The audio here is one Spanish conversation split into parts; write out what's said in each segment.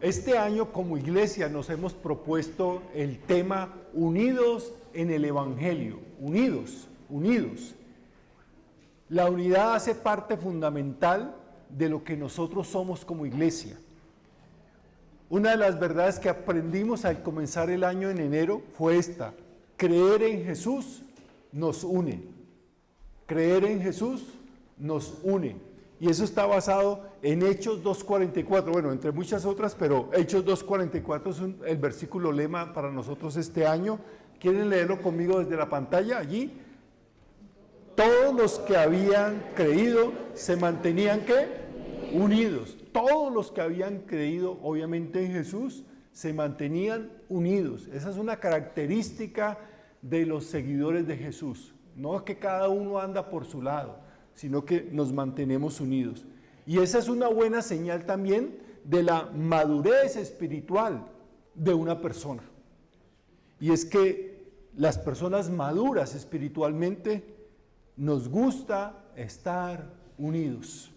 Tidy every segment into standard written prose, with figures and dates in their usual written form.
Este año como iglesia nos hemos propuesto el tema Unidos en el Evangelio. Unidos, unidos. La unidad hace parte fundamental de lo que nosotros somos como iglesia. Una de las verdades que aprendimos al comenzar el año en enero fue esta: creer en Jesús nos une. Creer en Jesús nos une. Y eso está basado en Hechos 2:44, bueno, entre muchas otras, pero Hechos 2:44 es el versículo lema para nosotros este año. ¿Quieren leerlo conmigo desde la pantalla allí? Todos los que habían creído se mantenían, ¿qué? Unidos. Todos los que habían creído, obviamente, en Jesús, se mantenían unidos. Esa es una característica de los seguidores de Jesús. No es que cada uno anda por su lado, sino que nos mantenemos unidos. Y esa es una buena señal también de la madurez espiritual de una persona. Y es que las personas maduras espiritualmente nos gusta estar unidos.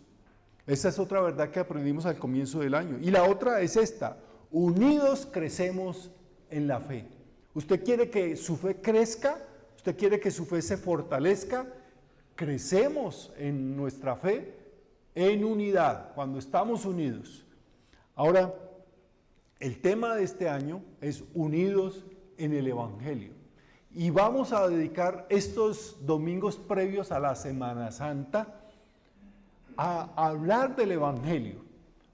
Esa es otra verdad que aprendimos al comienzo del año. Y la otra es esta: unidos crecemos en la fe. ¿Usted quiere que su fe crezca? ¿Usted quiere que su fe se fortalezca? Crecemos en nuestra fe en unidad, cuando estamos unidos. Ahora, el tema de este año es unidos en el Evangelio. Y vamos a dedicar estos domingos previos a la Semana Santa a hablar del Evangelio.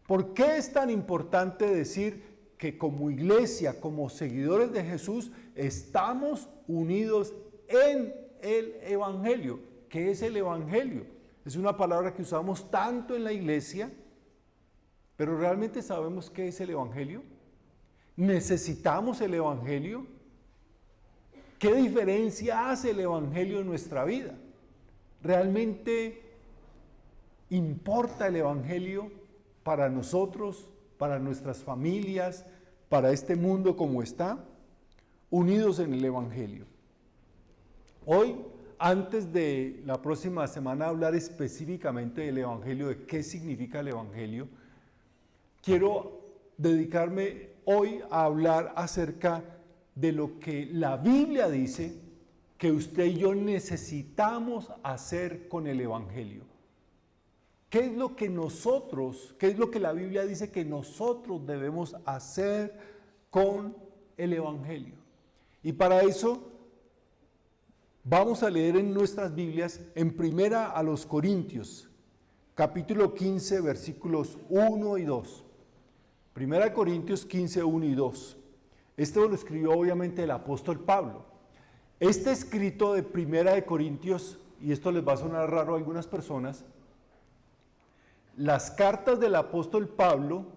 ¿Por qué es tan importante decir que como iglesia, como seguidores de Jesús, estamos unidos en el Evangelio? ¿Qué es el Evangelio? Es una palabra que usamos tanto en la iglesia, pero ¿realmente sabemos qué es el Evangelio? ¿Necesitamos el Evangelio? ¿Qué diferencia hace el Evangelio en nuestra vida? ¿Realmente importa el Evangelio para nosotros, para nuestras familias, para este mundo como está? Unidos en el Evangelio. Hoy, antes de la próxima semana hablar específicamente del Evangelio, de qué significa el Evangelio, quiero dedicarme hoy a hablar acerca de lo que la Biblia dice que usted y yo necesitamos hacer con el Evangelio. ¿Qué es lo que la Biblia dice que nosotros debemos hacer con el Evangelio? Y para eso vamos a leer en nuestras Biblias en Primera a los Corintios, capítulo 15, versículos 1 y 2. Primera de Corintios 15, 1 y 2. Esto lo escribió obviamente el apóstol Pablo. Este escrito de Primera de Corintios, y esto les va a sonar raro a algunas personas, las cartas del apóstol Pablo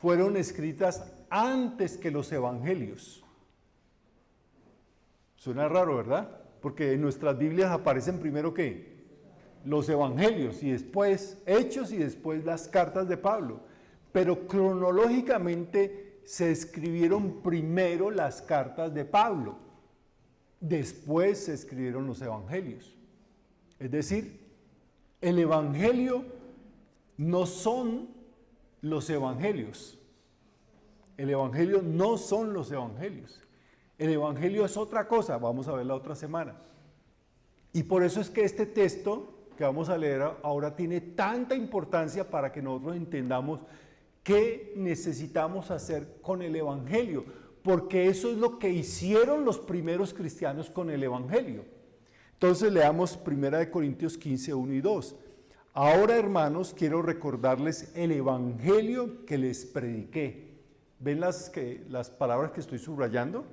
fueron escritas antes que los evangelios. Suena raro, ¿verdad? Porque en nuestras Biblias aparecen primero ¿qué? Los evangelios, y después Hechos, y después las cartas de Pablo. Pero cronológicamente se escribieron primero las cartas de Pablo, después se escribieron los evangelios. Es decir, el evangelio no son los evangelios. El evangelio no son los evangelios. El evangelio es otra cosa, vamos a ver la otra semana. Y por eso es que este texto que vamos a leer ahora tiene tanta importancia para que nosotros entendamos qué necesitamos hacer con el evangelio, porque eso es lo que hicieron los primeros cristianos con el evangelio. Entonces leamos 1 Corintios 15, 1 y 2. Ahora, hermanos, quiero recordarles el evangelio que les prediqué. ¿Ven las palabras que estoy subrayando?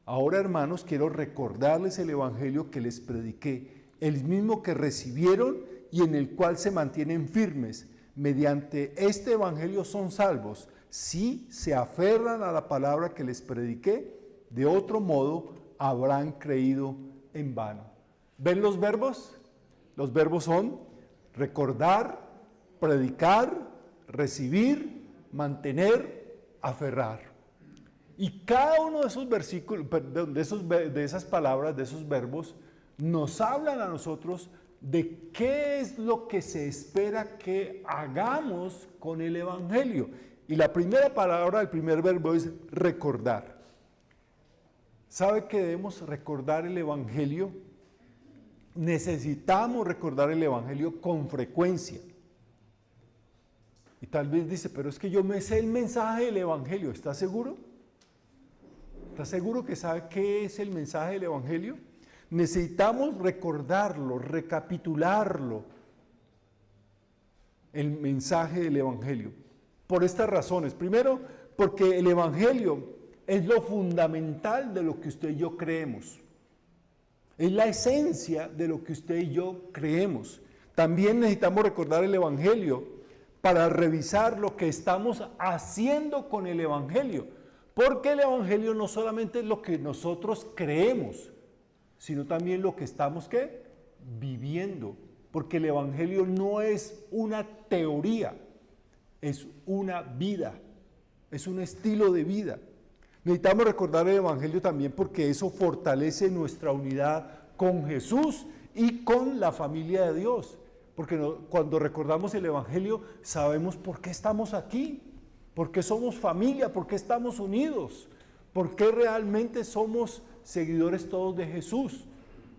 Ahora, hermanos, quiero recordarles el evangelio que les prediqué, el mismo que recibieron y en el cual se mantienen firmes. Mediante este evangelio son salvos, si se aferran a la palabra que les prediqué, de otro modo habrán creído en vano. ¿Ven los verbos? Los verbos son recordar, predicar, recibir, mantener, aferrar. Y cada uno de esos versículos, de esas palabras, de esos verbos, nos hablan a nosotros de qué es lo que se espera que hagamos con el evangelio. Y la primera palabra, el primer verbo es recordar. ¿Sabe que debemos recordar el Evangelio? Necesitamos recordar el Evangelio con frecuencia. Y tal vez dice, pero es que yo me sé el mensaje del Evangelio. ¿Está seguro? ¿Está seguro que sabe qué es el mensaje del Evangelio? Necesitamos recordarlo, recapitularlo, el mensaje del Evangelio. Por estas razones. Primero, porque el Evangelio es lo fundamental de lo que usted y yo creemos. Es la esencia de lo que usted y yo creemos. También necesitamos recordar el Evangelio para revisar lo que estamos haciendo con el Evangelio. Porque el Evangelio no solamente es lo que nosotros creemos, sino también lo que estamos, ¿qué? Viviendo. Porque el Evangelio no es una teoría, es una vida, es un estilo de vida. Necesitamos recordar el Evangelio también porque eso fortalece nuestra unidad con Jesús y con la familia de Dios. Porque cuando recordamos el Evangelio sabemos por qué estamos aquí, por qué somos familia, por qué estamos unidos, por qué realmente somos seguidores todos de Jesús,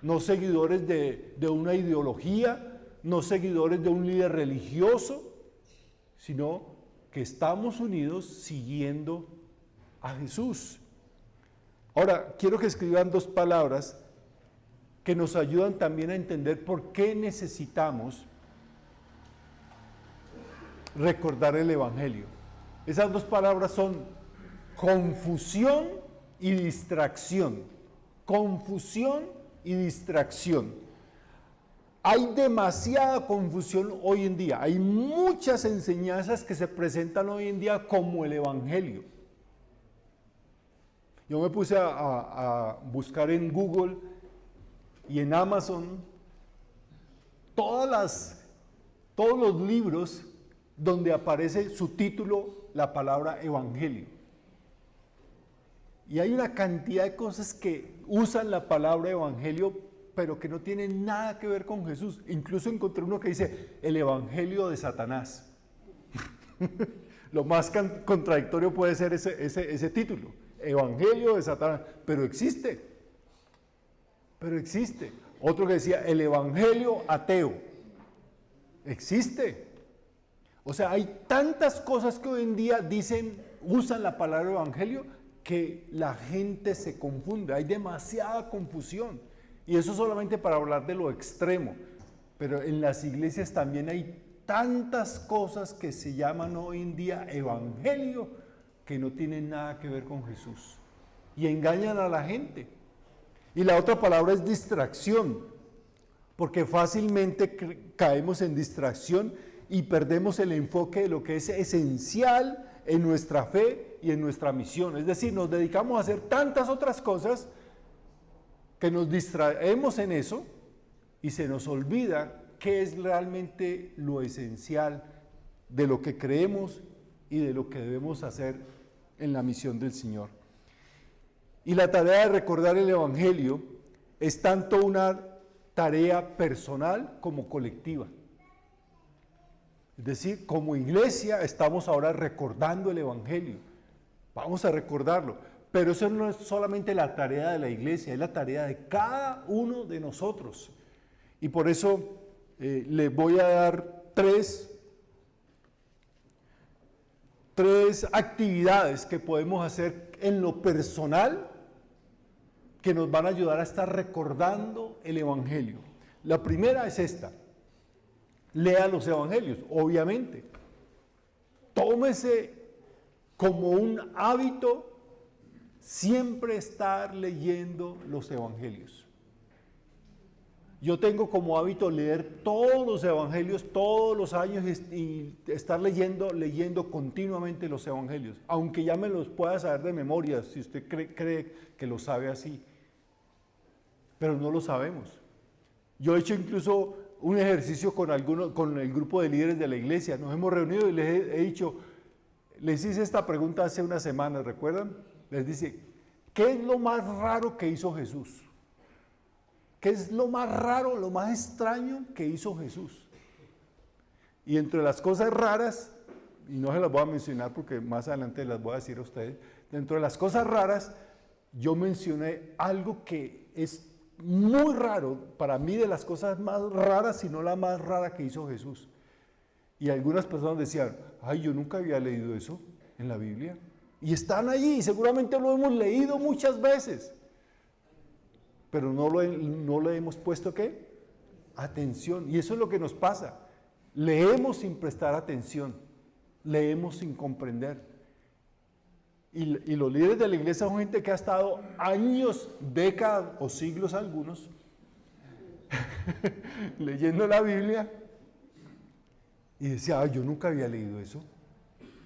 no seguidores de una ideología, no seguidores de un líder religioso, sino que estamos unidos siguiendo a Jesús. Ahora, quiero que escriban dos palabras que nos ayudan también a entender por qué necesitamos recordar el Evangelio. Esas dos palabras son confusión y distracción. Confusión y distracción. Hay demasiada confusión hoy en día. Hay muchas enseñanzas que se presentan hoy en día como el Evangelio. Yo me puse a buscar en Google y en Amazon todos los libros donde aparece su título, la palabra Evangelio. Y hay una cantidad de cosas que usan la palabra Evangelio, pero que no tienen nada que ver con Jesús. Incluso encontré uno que dice el Evangelio de Satanás. Lo más contradictorio puede ser ese título, Evangelio de Satanás, pero existe. Otro que decía el Evangelio ateo, existe. O sea, hay tantas cosas que hoy en día usan la palabra Evangelio, que la gente se confunde, hay demasiada confusión. Y eso solamente para hablar de lo extremo, pero en las iglesias también hay tantas cosas que se llaman hoy en día Evangelio, que no tienen nada que ver con Jesús, y engañan a la gente. Y la otra palabra es distracción, porque fácilmente caemos en distracción y perdemos el enfoque de lo que es esencial en nuestra fe y en nuestra misión. Es decir, nos dedicamos a hacer tantas otras cosas que nos distraemos en eso y se nos olvida qué es realmente lo esencial de lo que creemos y de lo que debemos hacer en la misión del Señor. Y la tarea de recordar el Evangelio es tanto una tarea personal como colectiva. Es decir, como iglesia estamos ahora recordando el Evangelio. Vamos a recordarlo. Pero eso no es solamente la tarea de la iglesia, es la tarea de cada uno de nosotros. Y por eso les voy a dar tres actividades que podemos hacer en lo personal que nos van a ayudar a estar recordando el Evangelio. La primera es esta: lea los Evangelios, obviamente. Tómese como un hábito siempre estar leyendo los Evangelios. Yo tengo como hábito leer todos los Evangelios todos los años y estar leyendo continuamente los Evangelios, aunque ya me los pueda saber de memoria, si usted cree que lo sabe así, pero no lo sabemos. Yo he hecho incluso un ejercicio con el grupo de líderes de la iglesia. Nos hemos reunido y les hice esta pregunta hace unas semanas, ¿recuerdan? Les dice, ¿qué es lo más raro que hizo Jesús? ¿Qué es lo más raro, lo más extraño que hizo Jesús? Y entre las cosas raras y no se las voy a mencionar porque más adelante las voy a decir a ustedes, dentro de las cosas raras, yo mencioné algo que es muy raro, para mí de las cosas más raras, si no la más rara que hizo Jesús. Y algunas personas decían, ay, yo nunca había leído eso en la Biblia. Y están allí, y seguramente lo hemos leído muchas veces. Pero no le hemos puesto, ¿qué? Atención. Y eso es lo que nos pasa. Leemos sin prestar atención. Leemos sin comprender. Y los líderes de la iglesia son gente que ha estado años, décadas o siglos algunos leyendo la Biblia y decía, ay, yo nunca había leído eso.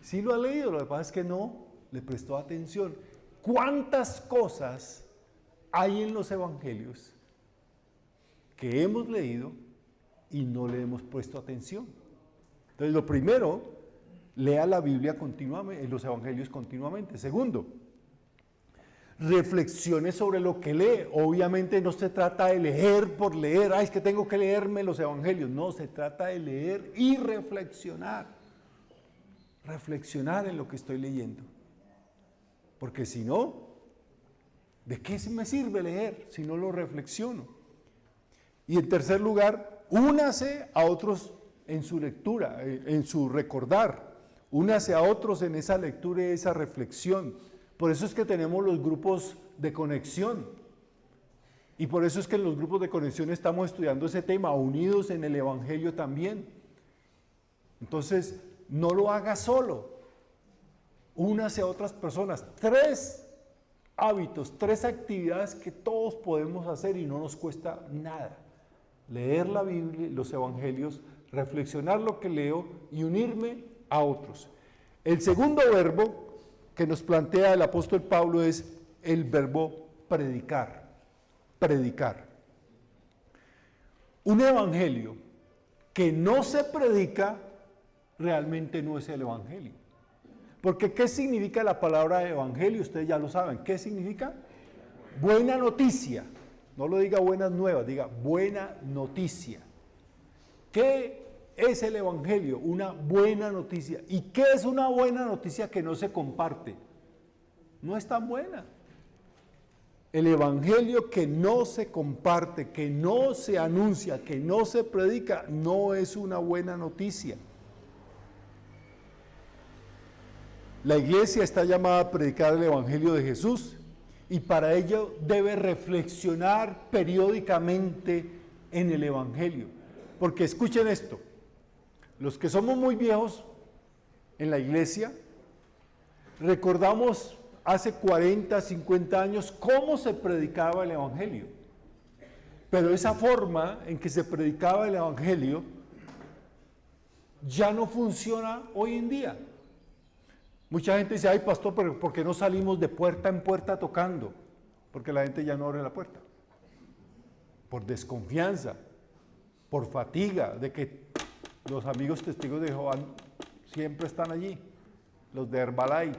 Sí lo ha leído, lo que pasa es que no le prestó atención. ¿Cuántas cosas hay en los evangelios que hemos leído y no le hemos puesto atención? Entonces, lo primero, lea la Biblia continuamente, los evangelios continuamente. Segundo, reflexione sobre lo que lee. Obviamente no se trata de leer por leer, es que tengo que leerme los evangelios. No, se trata de leer y reflexionar. Reflexionar en lo que estoy leyendo. Porque si no, ¿de qué me sirve leer si no lo reflexiono? Y en tercer lugar, únase a otros en su lectura, en su recordar. Únase a otros en esa lectura y esa reflexión. Por eso es que tenemos los grupos de conexión. Y por eso es que en los grupos de conexión estamos estudiando ese tema, unidos en el Evangelio también. Entonces, no lo haga solo. Únase a otras personas. 3 hábitos, 3 actividades que todos podemos hacer y no nos cuesta nada. Leer la Biblia, los Evangelios, reflexionar lo que leo y unirme a otros. El segundo verbo que nos plantea el apóstol Pablo es el verbo predicar. Predicar. Un evangelio que no se predica realmente no es el evangelio. Porque ¿qué significa la palabra evangelio? Ustedes ya lo saben. ¿Qué significa? Buena noticia. No lo diga buenas nuevas, diga buena noticia. ¿Qué es el evangelio? Una buena noticia. ¿Y qué es una buena noticia que no se comparte? No es tan buena. El evangelio que no se comparte, que no se anuncia, que no se predica, no es una buena noticia. La iglesia está llamada a predicar el evangelio de Jesús y para ello debe reflexionar periódicamente en el evangelio. Porque escuchen esto, los que somos muy viejos en la iglesia, recordamos hace 40, 50 años cómo se predicaba el evangelio. Pero esa forma en que se predicaba el evangelio ya no funciona hoy en día. Mucha gente dice, ay pastor, pero ¿por qué no salimos de puerta en puerta tocando? Porque la gente ya no abre la puerta. Por desconfianza, por fatiga, de que los amigos testigos de Jehová siempre están allí, los de Herbalife.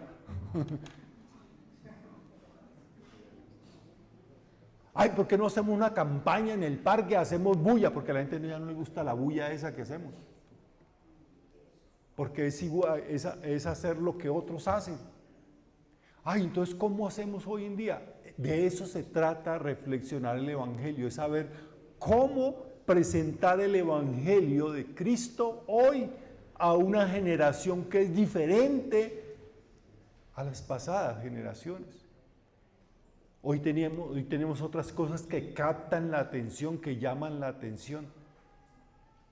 Ay, ¿por qué no hacemos una campaña en el parque? Hacemos bulla, porque a la gente ya no le gusta la bulla esa que hacemos. Porque es igual, es hacer lo que otros hacen. Ay, entonces, ¿cómo hacemos hoy en día? De eso se trata reflexionar el Evangelio, es saber cómo presentar el Evangelio de Cristo hoy a una generación que es diferente a las pasadas generaciones. Hoy tenemos otras cosas que captan la atención, que llaman la atención.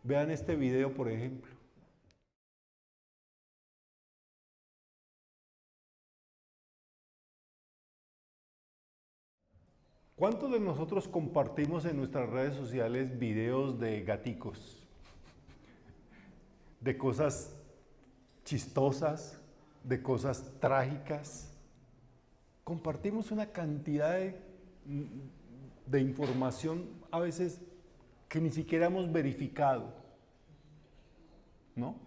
Vean este video, por ejemplo. ¿Cuántos de nosotros compartimos en nuestras redes sociales videos de gaticos? De cosas chistosas, de cosas trágicas. Compartimos una cantidad de información a veces que ni siquiera hemos verificado, ¿no?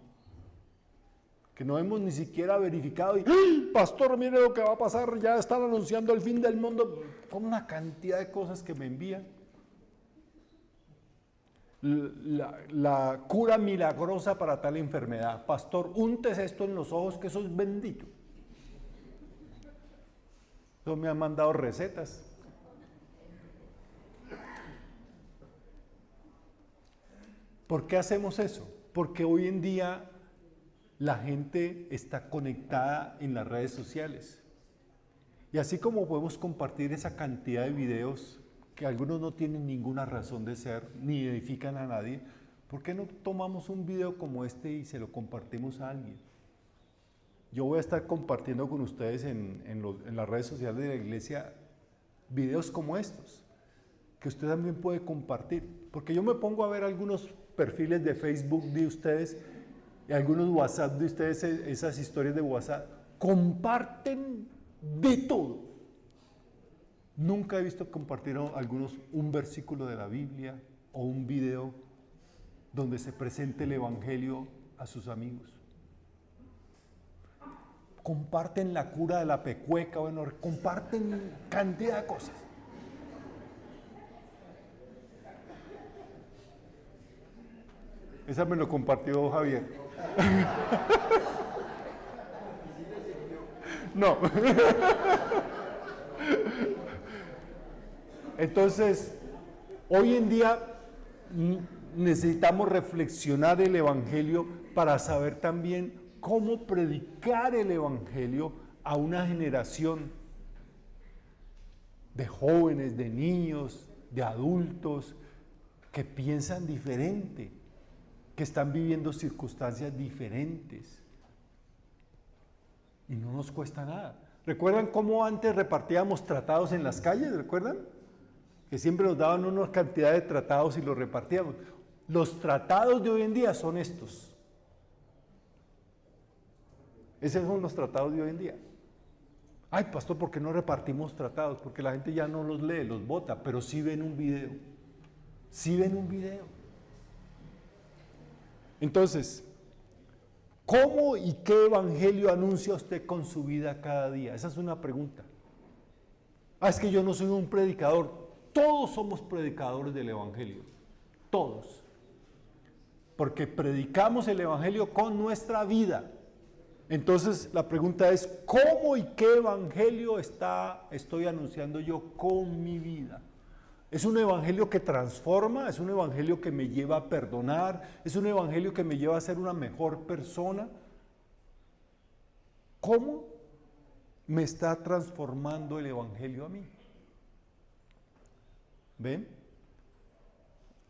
Que no hemos ni siquiera verificado y ¡ay, pastor, mire lo que va a pasar! Ya están anunciando el fin del mundo, con una cantidad de cosas que me envían. la cura milagrosa para tal enfermedad. Pastor, untes esto en los ojos que eso es bendito. Eso me han mandado recetas. ¿Por qué hacemos eso? Porque hoy en día la gente está conectada en las redes sociales. Y así como podemos compartir esa cantidad de videos que algunos no tienen ninguna razón de ser, ni edifican a nadie, ¿por qué no tomamos un video como este y se lo compartimos a alguien? Yo voy a estar compartiendo con ustedes en las redes sociales de la iglesia videos como estos, que usted también puede compartir. Porque yo me pongo a ver algunos perfiles de Facebook de ustedes y algunos WhatsApp de ustedes, esas historias de WhatsApp, comparten de todo. Nunca he visto compartir algunos un versículo de la Biblia o un video donde se presente el Evangelio a sus amigos. Comparten la cura de la pecueca, bueno, comparten cantidad de cosas. Esa me lo compartió Javier. No. Entonces, hoy en día necesitamos reflexionar el Evangelio para saber también cómo predicar el Evangelio a una generación de jóvenes, de niños, de adultos que piensan diferente, que están viviendo circunstancias diferentes. Y no nos cuesta nada. ¿Recuerdan cómo antes repartíamos tratados en las calles? ¿Recuerdan? Que siempre nos daban una cantidad de tratados y los repartíamos. Los tratados de hoy en día son estos. Esos son los tratados de hoy en día. Ay, pastor, ¿por qué no repartimos tratados? Porque la gente ya no los lee, los bota, pero sí ven un video. Sí ven un video. Entonces, ¿cómo y qué evangelio anuncia usted con su vida cada día? Esa es una pregunta. Es que yo no soy un predicador. Todos somos predicadores del evangelio. Todos. Porque predicamos el evangelio con nuestra vida. Entonces, la pregunta es, ¿cómo y qué evangelio estoy anunciando yo con mi vida? ¿Es un evangelio que transforma? ¿Es un evangelio que me lleva a perdonar? ¿Es un evangelio que me lleva a ser una mejor persona? ¿Cómo me está transformando el evangelio a mí? ¿Ven?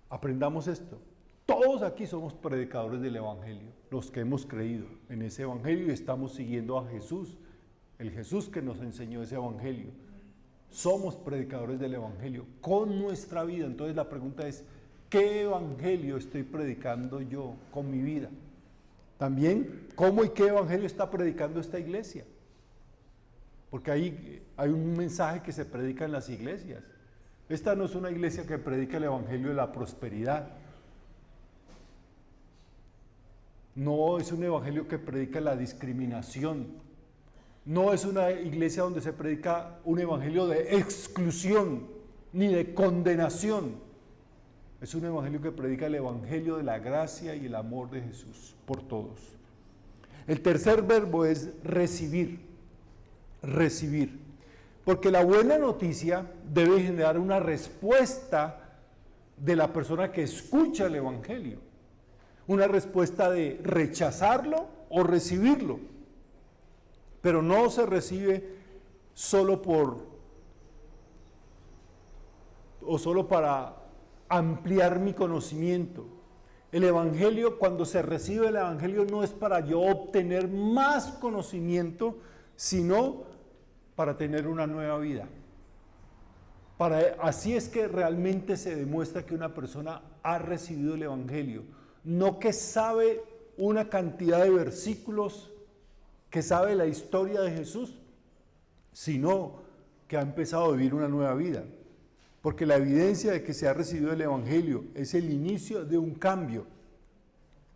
Aprendamos esto. Todos aquí somos predicadores del evangelio, los que hemos creído en ese evangelio y estamos siguiendo a Jesús, el Jesús que nos enseñó ese evangelio. Somos predicadores del evangelio con nuestra vida. Entonces la pregunta es, ¿qué evangelio estoy predicando yo con mi vida? También, ¿cómo y qué evangelio está predicando esta iglesia? Porque hay un mensaje que se predica en las iglesias. Esta no es una iglesia que predica el evangelio de la prosperidad. No es un evangelio que predica la discriminación. No es una iglesia donde se predica un evangelio de exclusión ni de condenación. Es un evangelio que predica el evangelio de la gracia y el amor de Jesús por todos. El tercer verbo es recibir. Recibir. Porque la buena noticia debe generar una respuesta de la persona que escucha el evangelio. Una respuesta de rechazarlo o recibirlo. Pero no se recibe solo para ampliar mi conocimiento. El evangelio, cuando se recibe el evangelio, no es para yo obtener más conocimiento, sino para tener una nueva vida. Así es que realmente se demuestra que una persona ha recibido el evangelio. No que sabe una cantidad de versículos, que sabe la historia de Jesús, sino que ha empezado a vivir una nueva vida. Porque la evidencia de que se ha recibido el evangelio es el inicio de un cambio,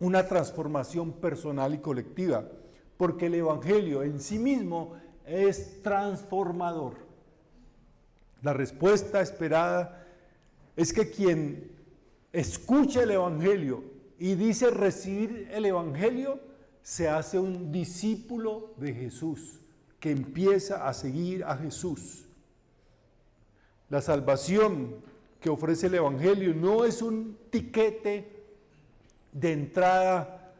una transformación personal y colectiva. Porque el evangelio en sí mismo es transformador. La respuesta esperada es que quien escucha el Evangelio y dice recibir el Evangelio, se hace un discípulo de Jesús, que empieza a seguir a Jesús. La salvación que ofrece el Evangelio no es un tiquete de entrada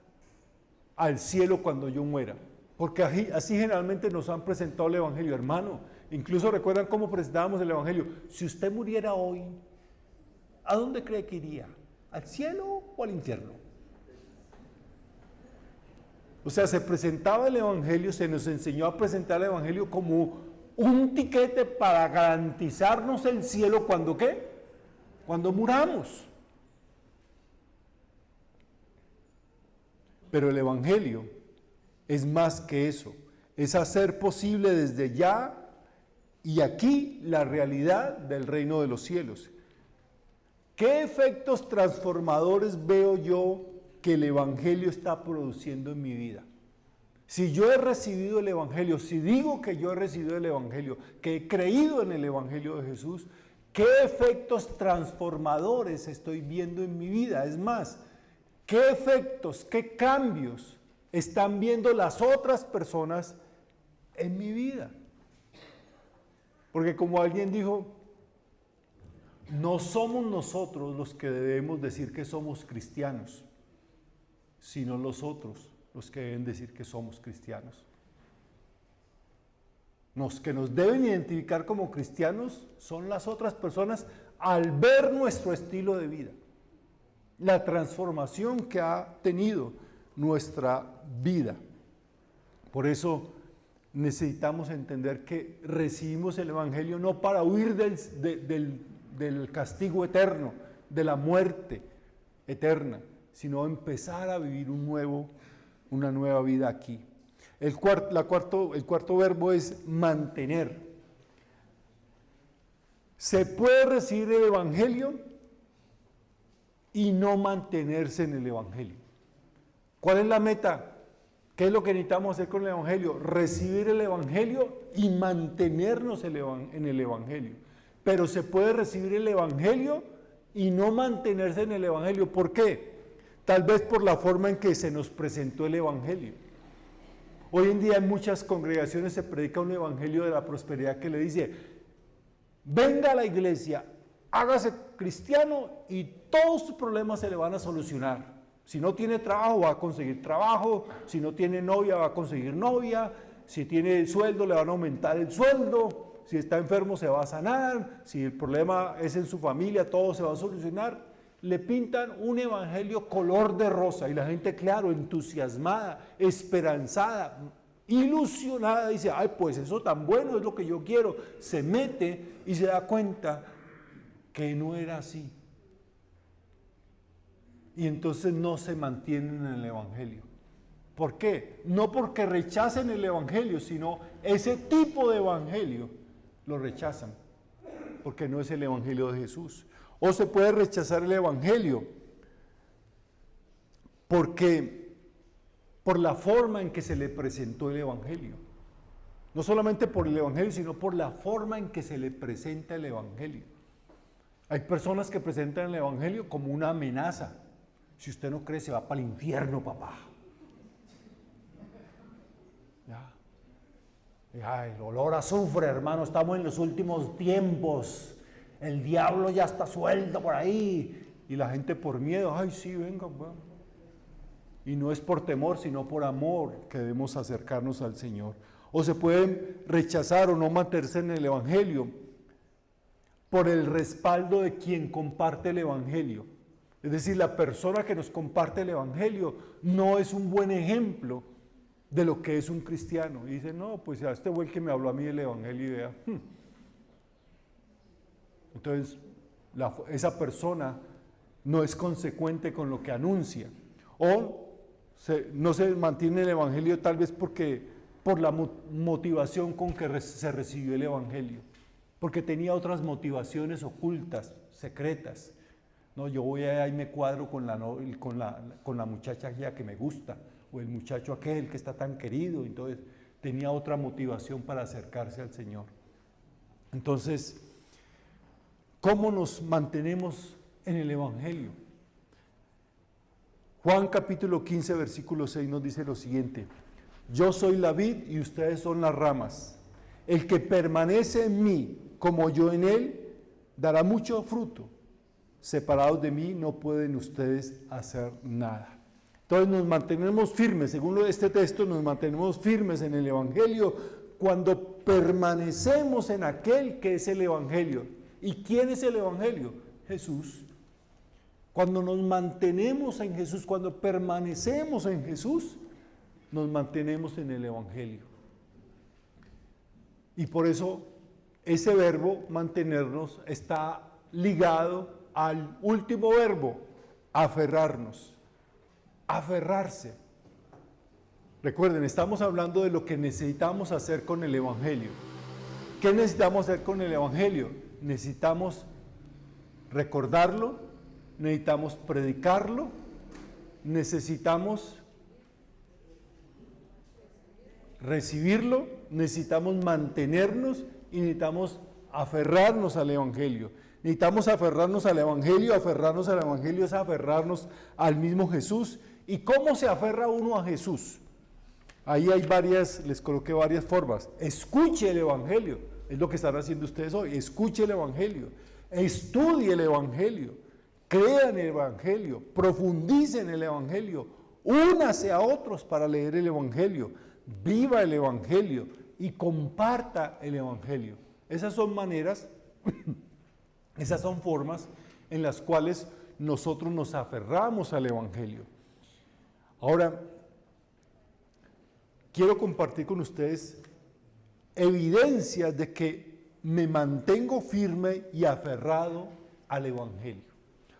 al cielo cuando yo muera, porque así generalmente nos han presentado el Evangelio, hermano. Incluso recuerdan cómo presentábamos el Evangelio. Si usted muriera hoy, ¿a dónde cree que iría? ¿Al cielo o al infierno? O sea, se presentaba el Evangelio, se nos enseñó a presentar el Evangelio como un tiquete para garantizarnos el cielo cuando ¿qué? Cuando muramos. Pero el Evangelio es más que eso, es hacer posible desde ya y aquí la realidad del reino de los cielos. ¿Qué efectos transformadores veo yo que el Evangelio está produciendo en mi vida? Si yo he recibido el Evangelio, si digo que yo he recibido el Evangelio, que he creído en el Evangelio de Jesús, ¿qué efectos transformadores estoy viendo en mi vida? Es más, ¿qué efectos, qué cambios están viendo las otras personas en mi vida? Porque como alguien dijo, no somos nosotros los que debemos decir que somos cristianos, sino los otros los que deben decir que somos cristianos. Los que nos deben identificar como cristianos son las otras personas al ver nuestro estilo de vida, la transformación que ha tenido nuestra vida. Por eso necesitamos entender que recibimos el Evangelio no para huir del castigo eterno, de la muerte eterna, sino empezar a vivir una nueva vida aquí. El cuarto verbo es mantener. Se puede recibir el Evangelio y no mantenerse en el Evangelio. ¿Cuál es la meta? ¿Qué es lo que necesitamos hacer con el Evangelio? Recibir el Evangelio y mantenernos en el Evangelio. Pero se puede recibir el Evangelio y no mantenerse en el Evangelio. ¿Por qué? Tal vez por la forma en que se nos presentó el Evangelio. Hoy en día en muchas congregaciones se predica un Evangelio de la prosperidad que le dice, venga a la iglesia, hágase cristiano y todos sus problemas se le van a solucionar. Si no tiene trabajo, va a conseguir trabajo. Si no tiene novia, va a conseguir novia. Si tiene sueldo, le van a aumentar el sueldo. Si está enfermo, se va a sanar. Si el problema es en su familia, todo se va a solucionar. Le pintan un evangelio color de rosa y la gente, claro, entusiasmada, esperanzada, ilusionada, dice, ay, pues eso tan bueno es lo que yo quiero. Se mete y se da cuenta que no era así. Y entonces no se mantienen en el Evangelio. ¿Por qué? No porque rechacen el Evangelio, sino ese tipo de Evangelio lo rechazan, porque no es el Evangelio de Jesús. O se puede rechazar el Evangelio porque por la forma en que se le presentó el Evangelio. No solamente por el Evangelio, sino por la forma en que se le presenta el Evangelio. Hay personas que presentan el Evangelio como una amenaza. Si usted no cree, se va para el infierno, papá. Ya, el olor a azufre, hermano, estamos en los últimos tiempos. El diablo ya está suelto por ahí. Y la gente por miedo, ay, sí, venga, bueno. Y no es por temor, sino por amor que debemos acercarnos al Señor. O se pueden rechazar o no mantenerse en el Evangelio por el respaldo de quien comparte el Evangelio. Es decir, la persona que nos comparte el Evangelio no es un buen ejemplo de lo que es un cristiano. Y dice, no, pues ya este fue el que me habló a mí del Evangelio y vea. Entonces, esa persona no es consecuente con lo que anuncia. O no se mantiene el Evangelio tal vez por la motivación con que se recibió el Evangelio. Porque tenía otras motivaciones ocultas, secretas. No, yo voy allá y me cuadro con la muchacha ya que me gusta, o el muchacho aquel que está tan querido. Entonces tenía otra motivación para acercarse al Señor. Entonces, ¿cómo nos mantenemos en el Evangelio. Juan capítulo 15, versículo 6 nos dice lo siguiente: yo soy la vid y ustedes son las ramas. El que permanece en mí, como yo en él, dará mucho fruto. Separados de mí no pueden ustedes hacer nada. Entonces nos mantenemos firmes, según este texto, nos mantenemos firmes en el Evangelio cuando permanecemos en aquel que es el Evangelio. ¿Y quién es el Evangelio? Jesús. Cuando nos mantenemos en Jesús, cuando permanecemos en Jesús, nos mantenemos en el Evangelio. Y por eso ese verbo, mantenernos, está ligado al último verbo, aferrarnos, aferrarse. Recuerden, estamos hablando de lo que necesitamos hacer con el Evangelio. ¿Qué necesitamos hacer con el Evangelio? Necesitamos recordarlo, necesitamos predicarlo, necesitamos recibirlo, necesitamos mantenernos y necesitamos aferrarnos al Evangelio. Necesitamos aferrarnos al Evangelio es aferrarnos al mismo Jesús. ¿Y cómo se aferra uno a Jesús? Ahí hay les coloqué varias formas. Escuche el Evangelio, es lo que están haciendo ustedes hoy. Escuche el Evangelio, estudie el Evangelio, crea en el Evangelio, profundice en el Evangelio, únase a otros para leer el Evangelio, viva el Evangelio y comparta el Evangelio. Esas son maneras, esas son formas en las cuales nosotros nos aferramos al Evangelio. Ahora, quiero compartir con ustedes evidencias de que me mantengo firme y aferrado al Evangelio.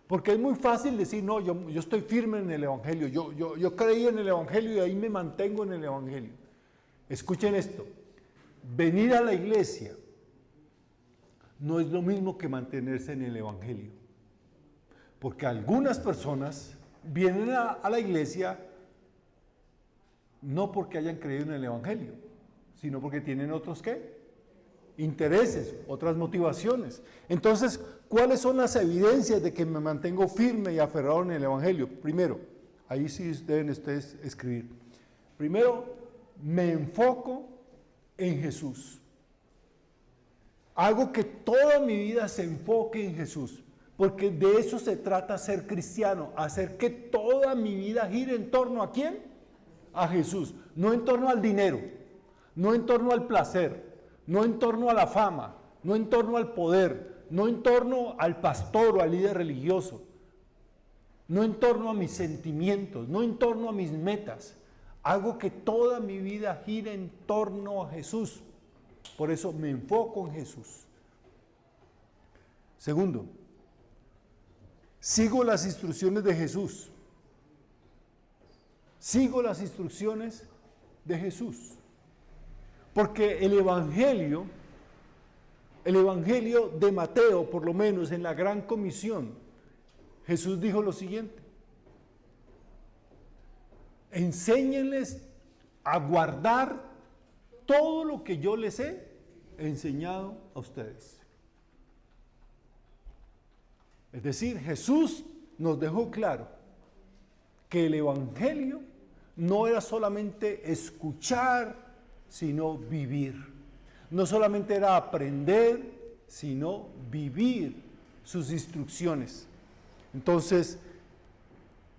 Porque es muy fácil decir, no, yo estoy firme en el Evangelio, yo creí en el Evangelio y ahí me mantengo en el Evangelio. Escuchen esto, venir a la iglesia no es lo mismo que mantenerse en el Evangelio. Porque algunas personas vienen a la iglesia no porque hayan creído en el Evangelio, sino porque tienen otros ¿qué? Intereses, otras motivaciones. Entonces, ¿cuáles son las evidencias de que me mantengo firme y aferrado en el Evangelio? Primero, ahí sí deben ustedes escribir. Primero, me enfoco en Jesús. Hago que toda mi vida se enfoque en Jesús, porque de eso se trata ser cristiano, hacer que toda mi vida gire en torno ¿a quién? A Jesús, no en torno al dinero, no en torno al placer, no en torno a la fama, no en torno al poder, no en torno al pastor o al líder religioso, no en torno a mis sentimientos, no en torno a mis metas. Hago que toda mi vida gire en torno a Jesús. Por eso me enfoco en Jesús. Segundo, sigo las instrucciones de Jesús. Sigo las instrucciones de Jesús. Porque el Evangelio de Mateo, por lo menos en la Gran Comisión, Jesús dijo lo siguiente: enséñenles a guardar todo lo que yo les he enseñado a ustedes. Es decir, Jesús nos dejó claro que el Evangelio no era solamente escuchar, sino vivir. No solamente era aprender, sino vivir sus instrucciones. Entonces,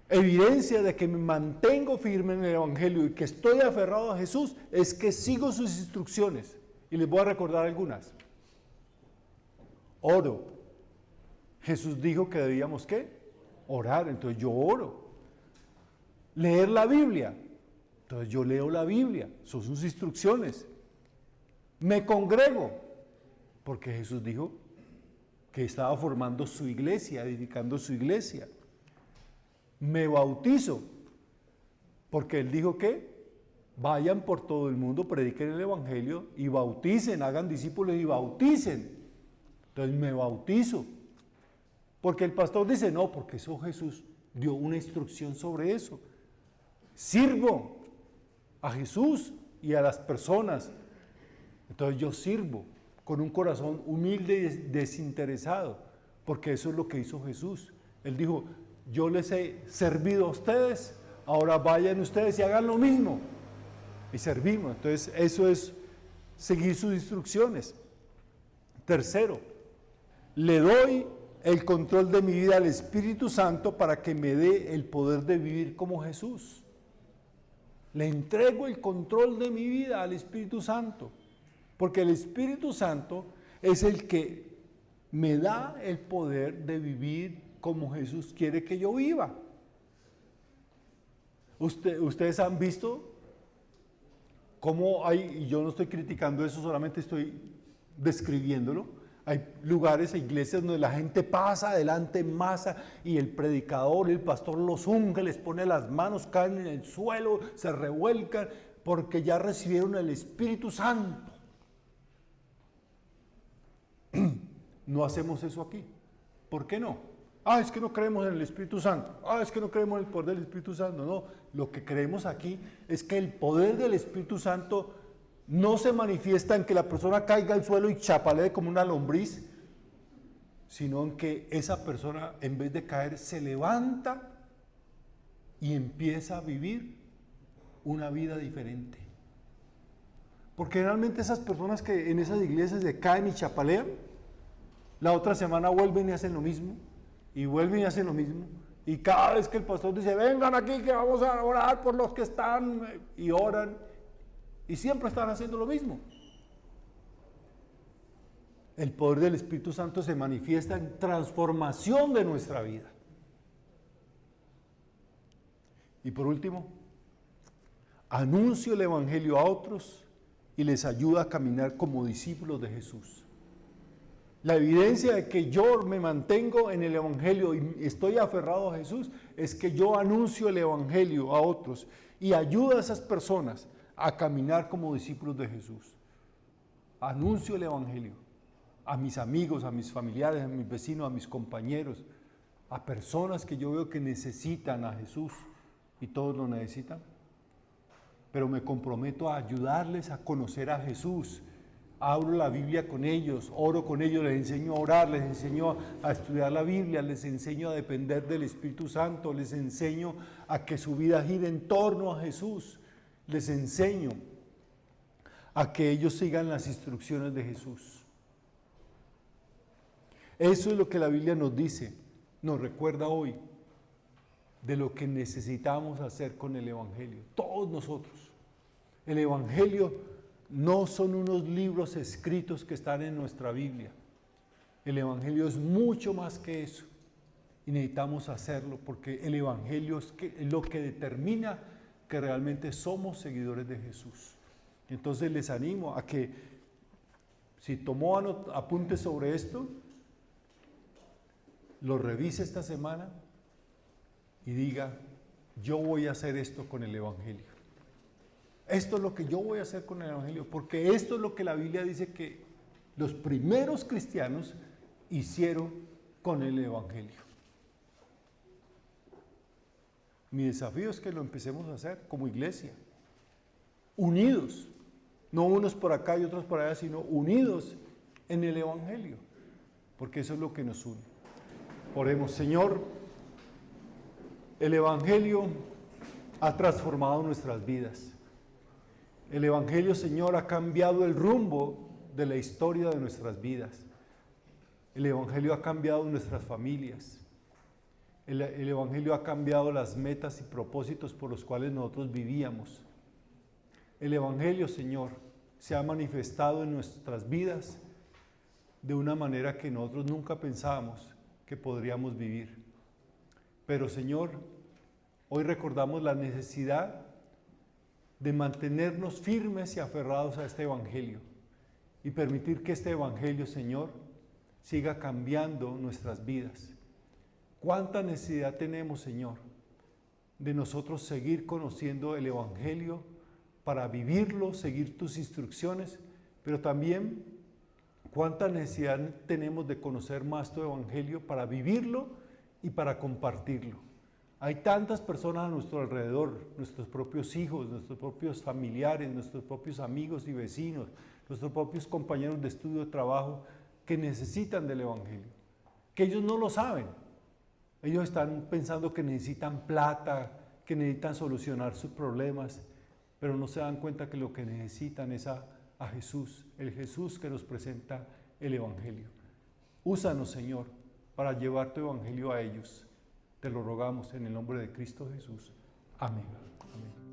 evidencia de que me mantengo firme en el Evangelio y que estoy aferrado a Jesús es que sigo sus instrucciones. Y les voy a recordar algunas. Oro. Jesús dijo que debíamos ¿qué? Orar, entonces yo oro. Leer la Biblia, entonces yo leo la Biblia, son sus instrucciones. Me congrego, porque Jesús dijo que estaba formando su iglesia, edificando su iglesia. Me bautizo, porque Él dijo que vayan por todo el mundo, prediquen el Evangelio y bauticen, hagan discípulos y bauticen. Entonces me bautizo, porque el pastor dice, no, porque eso Jesús dio una instrucción sobre eso. Sirvo a Jesús y a las personas. Entonces yo sirvo con un corazón humilde y desinteresado, porque eso es lo que hizo Jesús. Él dijo, yo les he servido a ustedes, ahora vayan ustedes y hagan lo mismo. Y servimos. Entonces, eso es seguir sus instrucciones. Tercero, le doy el control de mi vida al Espíritu Santo para que me dé el poder de vivir como Jesús. Le entrego el control de mi vida al Espíritu Santo, porque el Espíritu Santo es el que me da el poder de vivir como Jesús quiere que yo viva. Ustedes han visto cómo hay, y yo no estoy criticando eso, solamente estoy describiéndolo, hay lugares e iglesias donde la gente pasa adelante en masa y el predicador, el pastor los unge, les pone las manos, caen en el suelo, se revuelcan porque ya recibieron el Espíritu Santo. No hacemos eso aquí. ¿Por qué no? Es que no creemos en el Espíritu Santo. Es que no creemos en el poder del Espíritu Santo. No, lo que creemos aquí es que el poder del Espíritu Santo no se manifiesta en que la persona caiga al suelo y chapalee como una lombriz, sino en que esa persona, en vez de caer, se levanta y empieza a vivir una vida diferente. Porque realmente esas personas que en esas iglesias se caen y chapalean, la otra semana vuelven y hacen lo mismo, y vuelven y hacen lo mismo, y cada vez que el pastor dice, vengan aquí que vamos a orar por los que están, y oran, y siempre están haciendo lo mismo. El poder del Espíritu Santo se manifiesta en transformación de nuestra vida. Y por último, anuncio el Evangelio a otros y les ayuda a caminar como discípulos de Jesús. La evidencia de que yo me mantengo en el Evangelio y estoy aferrado a Jesús es que yo anuncio el Evangelio a otros y ayudo a esas personas a caminar como discípulos de Jesús. Anuncio el Evangelio a mis amigos, a mis familiares, a mis vecinos, a mis compañeros, a personas que yo veo que necesitan a Jesús y todos lo necesitan. Pero me comprometo a ayudarles a conocer a Jesús. Abro la Biblia con ellos, oro con ellos, les enseño a orar, les enseño a estudiar la Biblia, les enseño a depender del Espíritu Santo, les enseño a que su vida gire en torno a Jesús, les enseño a que ellos sigan las instrucciones de Jesús. Eso es lo que la Biblia nos dice, nos recuerda hoy de lo que necesitamos hacer con el Evangelio, todos nosotros. El Evangelio no son unos libros escritos que están en nuestra Biblia. El Evangelio es mucho más que eso y necesitamos hacerlo porque el Evangelio es lo que determina que realmente somos seguidores de Jesús. Entonces les animo a que si tomó apuntes sobre esto, lo revise esta semana y diga, yo voy a hacer esto con el Evangelio. Esto es lo que yo voy a hacer con el Evangelio, porque esto es lo que la Biblia dice que los primeros cristianos hicieron con el Evangelio. Mi desafío es que lo empecemos a hacer como iglesia, unidos, no unos por acá y otros por allá, sino unidos en el Evangelio, porque eso es lo que nos une. Oremos, Señor, el Evangelio ha transformado nuestras vidas. El Evangelio, Señor, ha cambiado el rumbo de la historia de nuestras vidas. El Evangelio ha cambiado nuestras familias. El Evangelio ha cambiado las metas y propósitos por los cuales nosotros vivíamos. El Evangelio, Señor, se ha manifestado en nuestras vidas de una manera que nosotros nunca pensábamos que podríamos vivir. Pero, Señor, hoy recordamos la necesidad de mantenernos firmes y aferrados a este Evangelio y permitir que este Evangelio, Señor, siga cambiando nuestras vidas. ¿Cuánta necesidad tenemos, Señor, de nosotros seguir conociendo el Evangelio para vivirlo, seguir tus instrucciones, pero también cuánta necesidad tenemos de conocer más tu Evangelio para vivirlo y para compartirlo? Hay tantas personas a nuestro alrededor, nuestros propios hijos, nuestros propios familiares, nuestros propios amigos y vecinos, nuestros propios compañeros de estudio, de trabajo, que necesitan del Evangelio, que ellos no lo saben. Ellos están pensando que necesitan plata, que necesitan solucionar sus problemas, pero no se dan cuenta que lo que necesitan es a Jesús, el Jesús que nos presenta el Evangelio. Úsanos, Señor, para llevar tu Evangelio a ellos. Te lo rogamos en el nombre de Cristo Jesús. Amén. Amén.